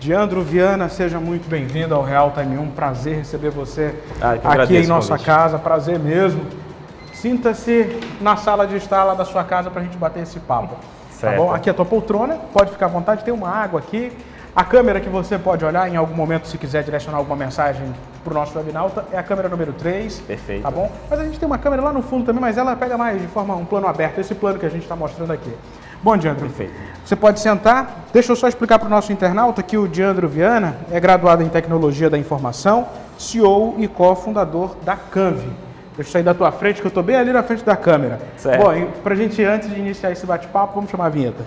Diandro Viana, seja muito bem-vindo ao Real Time 1. Prazer receber você aqui em nossa casa, prazer mesmo. Sinta-se na sala de estar lá da sua casa para a gente bater esse papo. Certo. Tá bom? Aqui é a tua poltrona, pode ficar à vontade, tem uma água aqui. A câmera que você pode olhar em algum momento, se quiser direcionar alguma mensagem para o nosso webinauta, é a câmera número 3. Perfeito. Tá bom? Mas a gente tem uma câmera lá no fundo também, mas ela pega mais de forma um plano aberto, esse plano que a gente está mostrando aqui. Bom, Diandro, perfeito. Você pode sentar. Deixa eu só explicar para o nosso internauta que o Diandro Viana é graduado em Tecnologia da Informação, CEO e cofundador da Canvi. Deixa eu sair da tua frente, que eu estou bem ali na frente da câmera. Certo. Bom, para a gente, antes de iniciar esse bate-papo, vamos chamar a vinheta.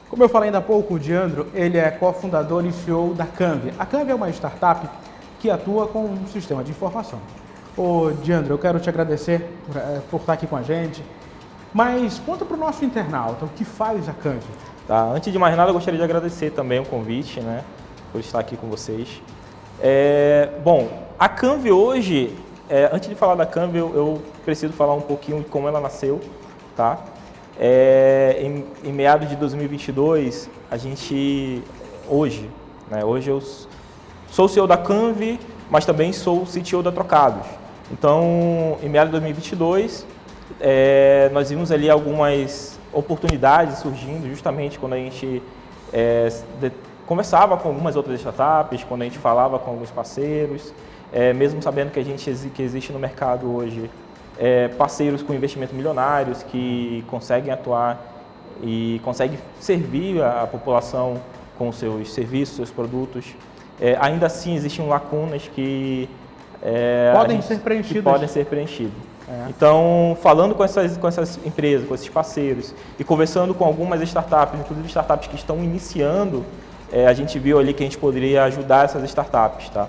Como eu falei ainda há pouco, o Diandro, ele é cofundador e CEO da Canvi. A Canvi é uma startup que atua com um sistema de informação. Ô, Diandro, eu quero te agradecer por estar aqui com a gente, mas conta para o nosso internauta o que faz a Canvi. Tá, antes de mais nada, eu gostaria de agradecer também o convite, né, por estar aqui com vocês. Bom, a Canvi hoje, antes de falar da Canvi, eu preciso falar um pouquinho de como ela nasceu, tá? Em meados de 2022, a gente, hoje eu sou o CEO da Canvi, mas também sou o CTO da Trocados. Então, em meados de 2022, nós vimos ali algumas oportunidades surgindo, justamente quando a gente conversava com algumas outras startups, quando a gente falava com alguns parceiros, mesmo sabendo que existe no mercado hoje parceiros com investimento milionários que conseguem atuar e conseguem servir a população com seus serviços, seus produtos. Ainda assim, existem lacunas que podem ser preenchidas. Então, falando com essas empresas, com esses parceiros e conversando com algumas startups, inclusive startups que estão iniciando, a gente viu ali que a gente poderia ajudar essas startups, tá?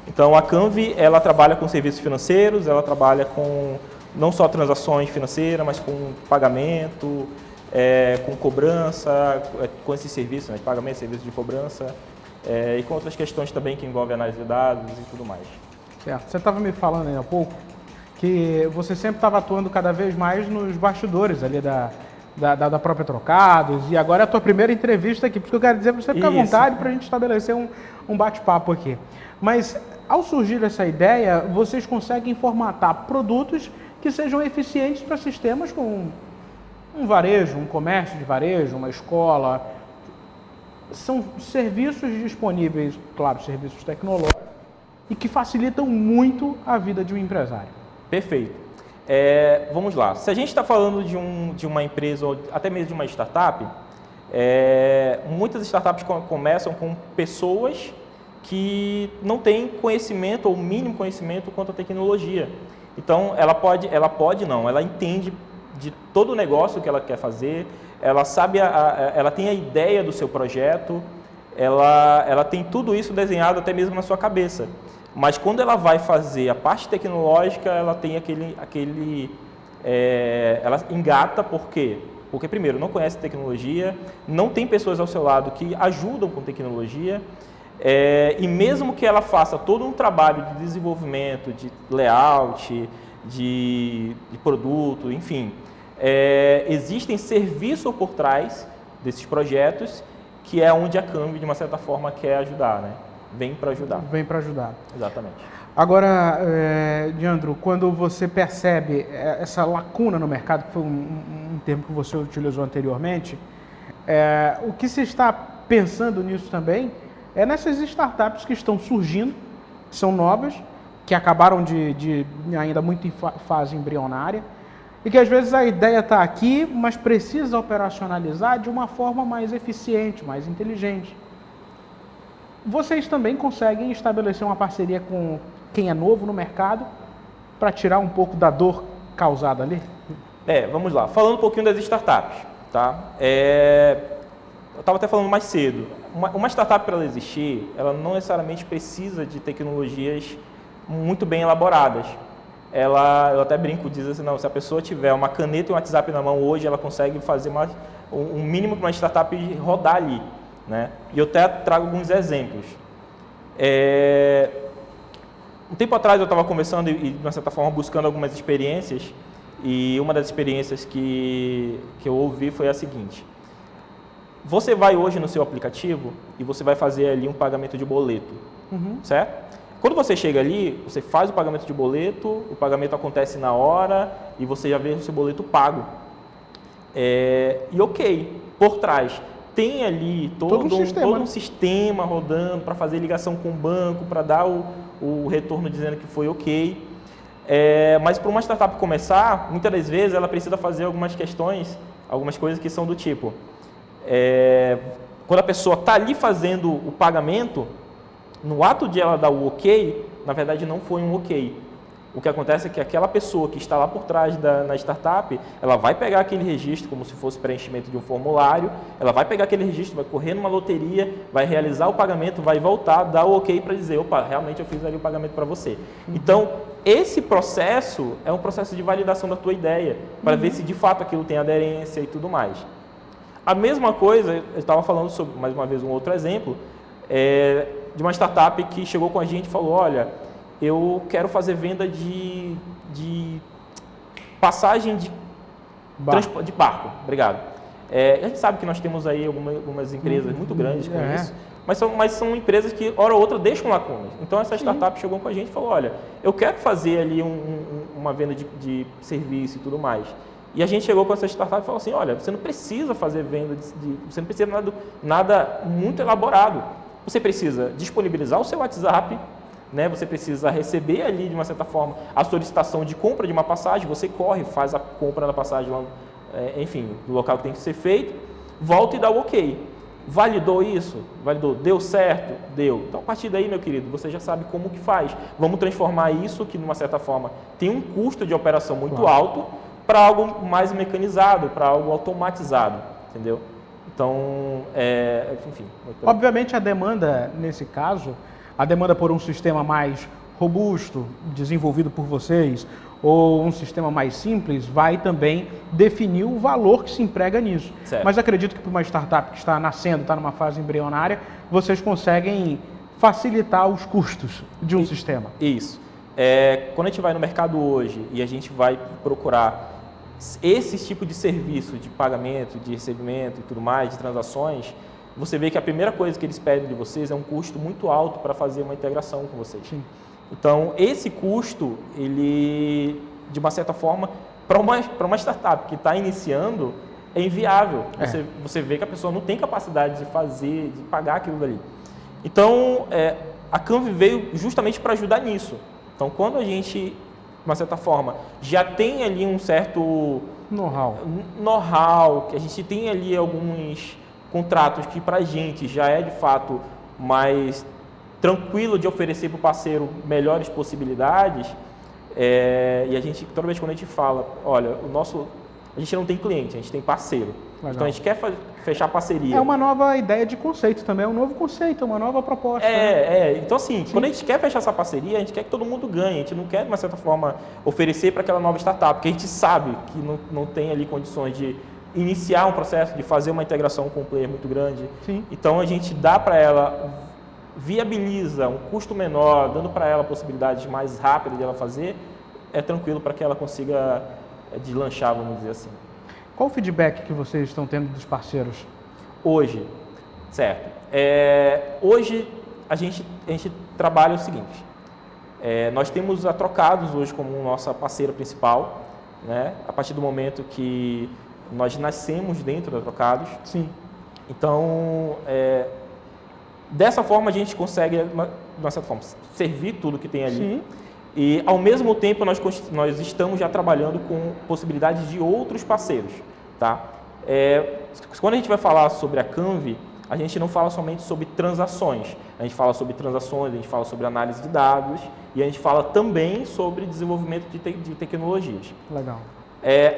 Então, a Canvi, ela trabalha com serviços financeiros, ela trabalha com não só transações financeiras, mas com pagamento, com cobrança, com esses serviços, né, de pagamento, serviços de cobrança, e com outras questões também que envolvem análise de dados e tudo mais. Certo. Você estava me falando aí há pouco que você sempre estava atuando cada vez mais nos bastidores ali da própria Trocados, e agora é a tua primeira entrevista aqui, porque eu quero dizer para você ficar à vontade para a gente estabelecer um bate-papo aqui. Mas, ao surgir essa ideia, vocês conseguem formatar produtos que sejam eficientes para sistemas com um varejo, um comércio de varejo, uma escola. São serviços disponíveis, claro, serviços tecnológicos, e que facilitam muito a vida de um empresário. Perfeito. Vamos lá. Se a gente está falando de uma empresa, ou até mesmo de uma startup, muitas startups começam com pessoas que não têm conhecimento ou mínimo conhecimento quanto à tecnologia. Então, ela entende de todo o negócio que ela quer fazer, ela sabe, ela tem a ideia do seu projeto, ela tem tudo isso desenhado até mesmo na sua cabeça. Mas quando ela vai fazer a parte tecnológica, ela tem ela engata. Por quê? Porque, primeiro, não conhece tecnologia, não tem pessoas ao seu lado que ajudam com tecnologia, e mesmo que ela faça todo um trabalho de desenvolvimento, de layout, de produto, enfim, existem serviços por trás desses projetos, que é onde a Canvi, de uma certa forma, quer ajudar, né? Vem para ajudar. Vem para ajudar. Exatamente. Agora, Diandro, quando você percebe essa lacuna no mercado, que foi um termo que você utilizou anteriormente, o que se está pensando nisso também é nessas startups que estão surgindo, que são novas, que acabaram de ainda muito em fase embrionária, e que às vezes a ideia está aqui, mas precisa operacionalizar de uma forma mais eficiente, mais inteligente. Vocês também conseguem estabelecer uma parceria com quem é novo no mercado para tirar um pouco da dor causada ali? Vamos lá. Falando um pouquinho das startups, tá? Eu estava até falando mais cedo. Uma startup, para ela existir, ela não necessariamente precisa de tecnologias muito bem elaboradas. eu até brinco, diz assim, não, se a pessoa tiver uma caneta e um WhatsApp na mão hoje, ela consegue fazer um mínimo para uma startup rodar ali, né? E eu até trago alguns exemplos. Um tempo atrás eu estava conversando e, de uma certa forma, buscando algumas experiências, e uma das experiências que eu ouvi foi a seguinte: você vai hoje no seu aplicativo e você vai fazer ali um pagamento de boleto, certo? Quando você chega ali, você faz o pagamento de boleto, o pagamento acontece na hora e você já vê o seu boleto pago. E ok, por trás tem ali todo um sistema rodando para fazer ligação com o banco, para dar o retorno dizendo que foi ok. Mas para uma startup começar, muitas das vezes ela precisa fazer algumas questões, algumas coisas que são do tipo, quando a pessoa está ali fazendo o pagamento, no ato de ela dar o ok, na verdade não foi um ok. O que acontece é que aquela pessoa que está lá por trás na startup, ela vai pegar aquele registro como se fosse preenchimento de um formulário, ela vai pegar aquele registro, vai correr numa loteria, vai realizar o pagamento, vai voltar, dar o ok para dizer, opa, realmente eu fiz ali o pagamento para você. Então, esse processo é um processo de validação da tua ideia, para ver se de fato aquilo tem aderência e tudo mais. A mesma coisa, eu estava falando sobre, mais uma vez, um outro exemplo, de uma startup que chegou com a gente e falou, olha, eu quero fazer venda de passagem de barco. Obrigado. A gente sabe que nós temos aí algumas empresas muito grandes com isso, mas são empresas que, hora ou outra, deixam lacunas. Então, essa startup chegou com a gente e falou, olha, eu quero fazer ali uma venda de serviço e tudo mais. E a gente chegou com essa startup e falou assim, olha, você não precisa fazer venda, você não precisa nada muito elaborado. Você precisa disponibilizar o seu WhatsApp, né? Você precisa receber ali, de uma certa forma, a solicitação de compra de uma passagem, você corre, faz a compra da passagem, lá, enfim, do local que tem que ser feito, volta e dá o ok. Validou isso? Validou. Deu certo? Deu. Então, a partir daí, meu querido, você já sabe como que faz. Vamos transformar isso, que de uma certa forma tem um custo de operação muito alto, para algo mais mecanizado, para algo automatizado, entendeu? Então, enfim. Obviamente, a demanda, nesse caso, a demanda por um sistema mais robusto, desenvolvido por vocês, ou um sistema mais simples, vai também definir o valor que se emprega nisso. Certo. Mas acredito que para uma startup que está nascendo, está numa fase embrionária, vocês conseguem facilitar os custos de um sistema. Isso. Quando a gente vai no mercado hoje e a gente vai procurar esse tipo de serviço de pagamento, de recebimento e tudo mais, de transações, você vê que a primeira coisa que eles pedem de vocês é um custo muito alto para fazer uma integração com vocês. Sim. Então, esse custo, ele, de uma certa forma, para uma startup que está iniciando, é inviável. Você vê que a pessoa não tem capacidade de pagar aquilo dali. Então, a Canvi veio justamente para ajudar nisso. Então, quando a gente, de uma certa forma, já tem ali um certo know-how, que a gente tem ali alguns contratos que para a gente já é de fato mais tranquilo de oferecer para o parceiro melhores possibilidades, e a gente, toda vez quando a gente fala, olha, a gente não tem cliente, a gente tem parceiro. Legal. Então a gente quer fechar parceria. É uma nova ideia de conceito também, é um novo conceito, uma nova proposta. Então assim, quando a gente quer fechar essa parceria, a gente quer que todo mundo ganhe, a gente não quer, de uma certa forma, oferecer para aquela nova startup, porque a gente sabe que não tem ali condições de iniciar um processo, de fazer uma integração com um player muito grande. Sim. Então a gente dá para ela, viabiliza um custo menor, dando para ela possibilidades mais rápidas de ela fazer, é tranquilo para que ela consiga deslanchar, vamos dizer assim. Qual o feedback que vocês estão tendo dos parceiros? Hoje, certo. Hoje a gente trabalha o seguinte, nós temos a Trocados hoje como nossa parceira principal, né? A partir do momento que nós nascemos dentro da Trocados. Sim. Então, dessa forma a gente consegue, de uma certa forma, servir tudo que tem ali. Sim. E, ao mesmo tempo, nós estamos já trabalhando com possibilidades de outros parceiros. Tá? Quando a gente vai falar sobre a Canvi, a gente não fala somente sobre transações. A gente fala sobre transações, a gente fala sobre análise de dados e a gente fala também sobre desenvolvimento de tecnologias. Legal.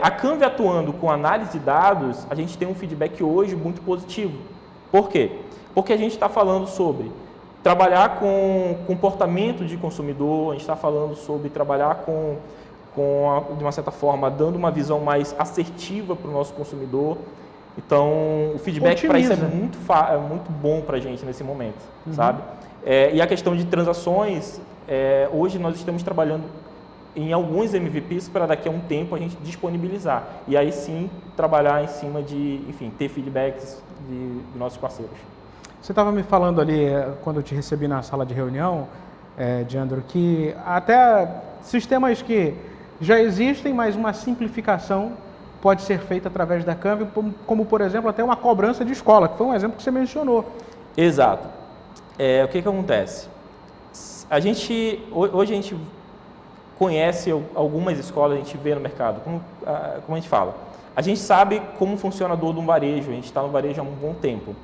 A Canvi atuando com análise de dados, a gente tem um feedback hoje muito positivo. Por quê? Porque a gente está falando sobre trabalhar com comportamento de consumidor, a gente está falando sobre trabalhar de uma certa forma, dando uma visão mais assertiva para o nosso consumidor. Então, o feedback para isso é muito bom para a gente nesse momento, sabe? E a questão de transações, hoje nós estamos trabalhando em alguns MVPs para daqui a um tempo a gente disponibilizar. E aí sim, trabalhar em cima de, enfim, ter feedbacks de nossos parceiros. Você estava me falando ali, quando eu te recebi na sala de reunião, Diandro, que até sistemas que já existem, mas uma simplificação pode ser feita através da Canvio, como por exemplo, até uma cobrança de escola, que foi um exemplo que você mencionou. Exato. O que acontece? Hoje a gente conhece algumas escolas, a gente vê no mercado, como a gente fala. A gente sabe como funciona a dor de um varejo, a gente está no varejo há um bom tempo.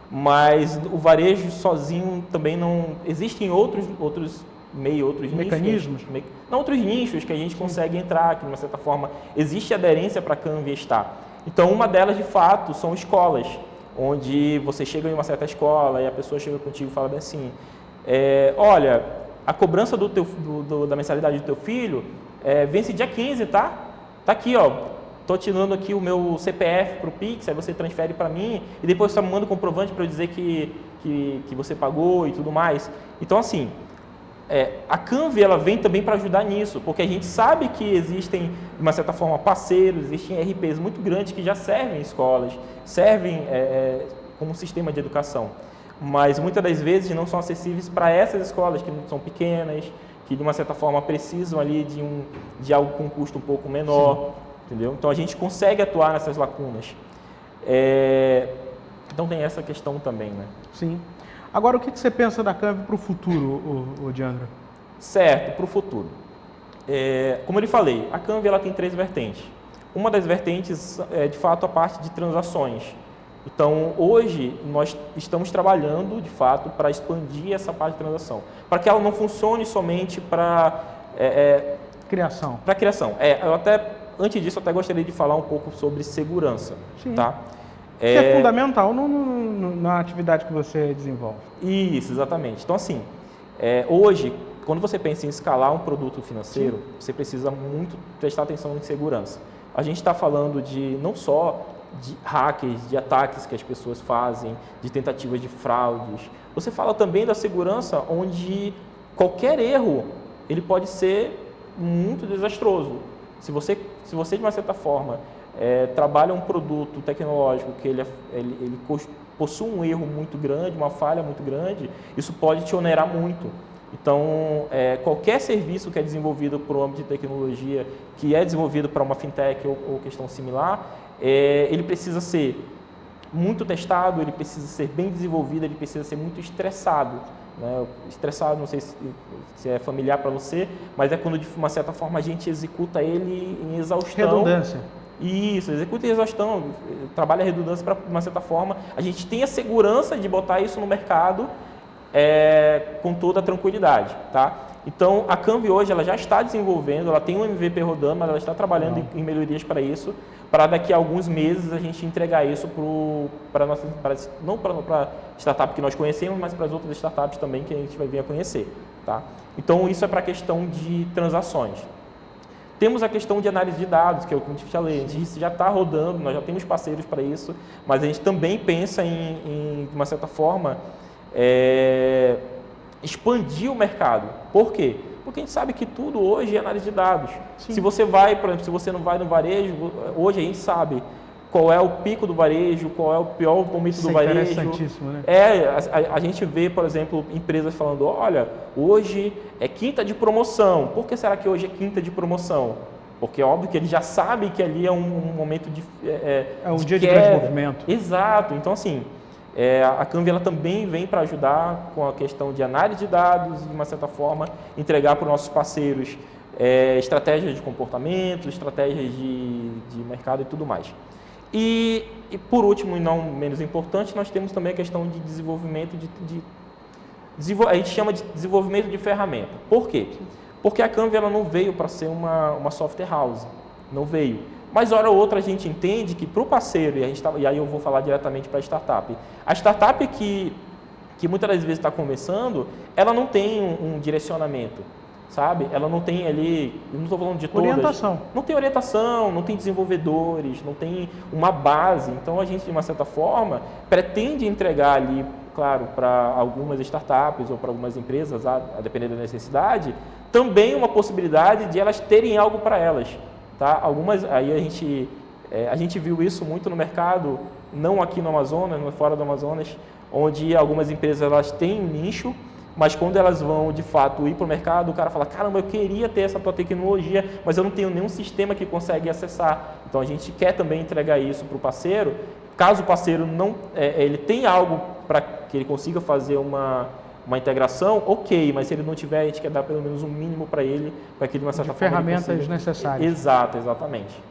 Mas o varejo sozinho também não... Existem outros mecanismos? Outros nichos que a gente consegue entrar, que de uma certa forma existe aderência para a Canvio estar. Então, uma delas, de fato, são escolas, onde você chega em uma certa escola e a pessoa chega contigo e fala bem assim, olha, a cobrança da mensalidade do teu filho vence dia 15, tá? Tá aqui, ó. Estou te dando aqui o meu CPF para o Pix, aí você transfere para mim e depois você me manda o comprovante para eu dizer que você pagou e tudo mais. Então, assim, a Canvio ela vem também para ajudar nisso, porque a gente sabe que existem, de uma certa forma, parceiros, existem RPs muito grandes que já servem escolas, servem como sistema de educação, mas muitas das vezes não são acessíveis para essas escolas que são pequenas, que de uma certa forma precisam ali de algo com um custo um pouco menor. Sim. Entendeu? Então, a gente consegue atuar nessas lacunas. Então, tem essa questão também, né? Sim. Agora, o que você pensa da Canvio para o futuro, Diandro? Certo, para o futuro. Como eu lhe falei, a Canvio ela tem 3 vertentes. Uma das vertentes é, de fato, a parte de transações. Então, hoje, nós estamos trabalhando, de fato, para expandir essa parte de transação. Para que ela não funcione somente para... criação. Para criação. Antes disso, eu até gostaria de falar um pouco sobre segurança. Sim. Tá? Que é fundamental na atividade que você desenvolve. Isso, exatamente. Então, assim, hoje, quando você pensa em escalar um produto financeiro, sim, você precisa muito prestar atenção em segurança. A gente está falando não só de hackers, de ataques que as pessoas fazem, de tentativas de fraudes. Você fala também da segurança onde qualquer erro ele pode ser muito desastroso. Se você, de uma certa forma, trabalha um produto tecnológico que ele possui um erro muito grande, uma falha muito grande, isso pode te onerar muito. Então, qualquer serviço que é desenvolvido por um âmbito de tecnologia, que é desenvolvido para uma fintech ou questão similar, ele precisa ser muito testado, ele precisa ser bem desenvolvido, ele precisa ser muito estressado. Estressado, não sei se é familiar para você, mas é quando de uma certa forma a gente executa ele em exaustão. Redundância. Isso, executa em exaustão, trabalha a redundância para, de uma certa forma, a gente tem a segurança de botar isso no mercado com toda a tranquilidade, tá? Então, a Canvio hoje ela já está desenvolvendo, ela tem um MVP rodando, mas ela está trabalhando em melhorias para isso, para daqui a alguns meses a gente entregar isso não para startup que nós conhecemos, mas para as outras startups também que a gente vai vir a conhecer, tá? Então, isso é para a questão de transações. Temos a questão de análise de dados, que é o que a gente falei, a gente já está rodando, nós já temos parceiros para isso, mas a gente também pensa de uma certa forma, expandir o mercado. Por quê? Porque a gente sabe que tudo hoje é análise de dados. Sim. Se você vai, por exemplo, se você não vai no varejo, hoje a gente sabe qual é o pico do varejo, qual é o pior momento do varejo. Interessantíssimo, né? A gente vê, por exemplo, empresas falando, olha, hoje é quinta de promoção. Por que será que hoje é quinta de promoção? Porque é óbvio que ele já sabe que ali é um momento de dia de desenvolvimento. Exato. Então, assim, a Canvio ela também vem para ajudar com a questão de análise de dados e, de uma certa forma, entregar para os nossos parceiros estratégias de comportamento, estratégias de mercado e tudo mais. E por último, e não menos importante, nós temos também a questão de desenvolvimento a gente chama de desenvolvimento de ferramenta. Por quê? Porque a Canvio ela não veio para ser uma software house, não veio. Mas, hora ou outra, a gente entende que para o parceiro, e aí eu vou falar diretamente para a startup que muitas das vezes está começando, ela não tem um direcionamento, sabe? Ela não tem ali, eu não estou falando de todas. Orientação. Não tem orientação, não tem desenvolvedores, não tem uma base. Então a gente, de uma certa forma, pretende entregar ali, claro, para algumas startups ou para algumas empresas, a depender da necessidade, também uma possibilidade de elas terem algo para elas, tá? Algumas, aí a gente viu isso muito no mercado, não aqui no Amazonas, mas fora do Amazonas, onde algumas empresas elas têm um nicho, mas quando elas vão de fato ir para o mercado, o cara fala, caramba, eu queria ter essa tua tecnologia, mas eu não tenho nenhum sistema que consegue acessar. Então a gente quer também entregar isso para o parceiro. Caso o parceiro não, ele tenha algo para que ele consiga fazer uma integração, ok, mas se ele não tiver, a gente quer dar pelo menos um mínimo para ele, para que ele, de uma certa forma, ferramentas necessárias. Exato, exatamente.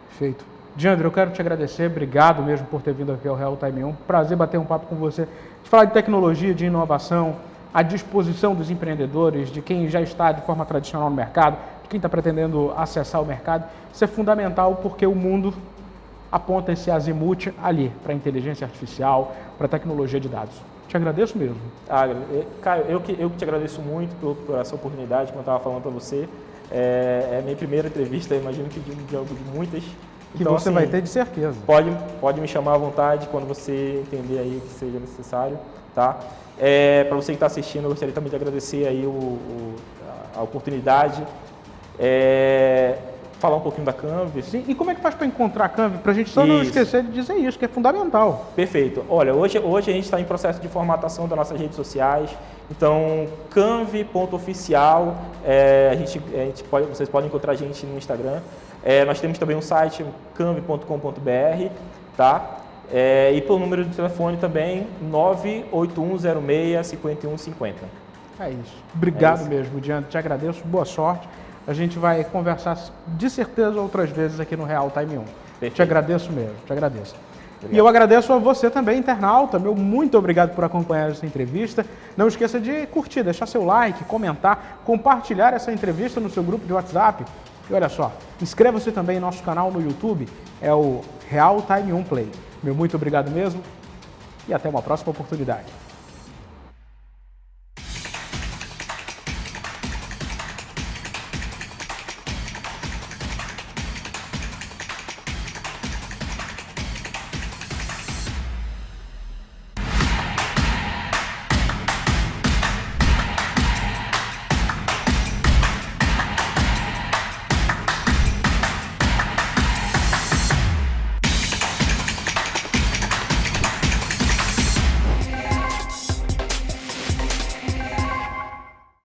Perfeito. Diandro, eu quero te agradecer, obrigado mesmo por ter vindo aqui ao Real Time 1. Prazer bater um papo com você, de falar de tecnologia, de inovação, à disposição dos empreendedores, de quem já está de forma tradicional no mercado, de quem está pretendendo acessar o mercado. Isso é fundamental porque o mundo aponta esse azimuth ali, para a inteligência artificial, para a tecnologia de dados. Te agradeço mesmo. Caio, eu que te agradeço muito por essa oportunidade, como eu estava falando para você. É a minha primeira entrevista, imagino que de muitas. Que então, você assim, vai ter de certeza. Pode me chamar à vontade quando você entender aí que seja necessário, tá? Para você que está assistindo, eu gostaria também de agradecer aí a oportunidade. Falar um pouquinho da Canvy. Sim, e como é que faz para encontrar a Canvy? Para a gente só não esquecer de dizer isso, que é fundamental. Perfeito. Olha, hoje a gente está em processo de formatação das nossas redes sociais. Então, canvy.oficial, vocês podem encontrar a gente no Instagram. Nós temos também um site, canvy.com.br, tá? E pelo número de telefone também, 98106-5150. É isso. Obrigado mesmo, Diandro. Te agradeço. Boa sorte. A gente vai conversar de certeza outras vezes aqui no Real Time 1. Perfeito. Te agradeço mesmo, te agradeço. Obrigado. E eu agradeço a você também, internauta. Meu muito obrigado por acompanhar essa entrevista. Não esqueça de curtir, deixar seu like, comentar, compartilhar essa entrevista no seu grupo de WhatsApp. E olha só, inscreva-se também em nosso canal no YouTube, é o Real Time 1 Play. Meu muito obrigado mesmo e até uma próxima oportunidade.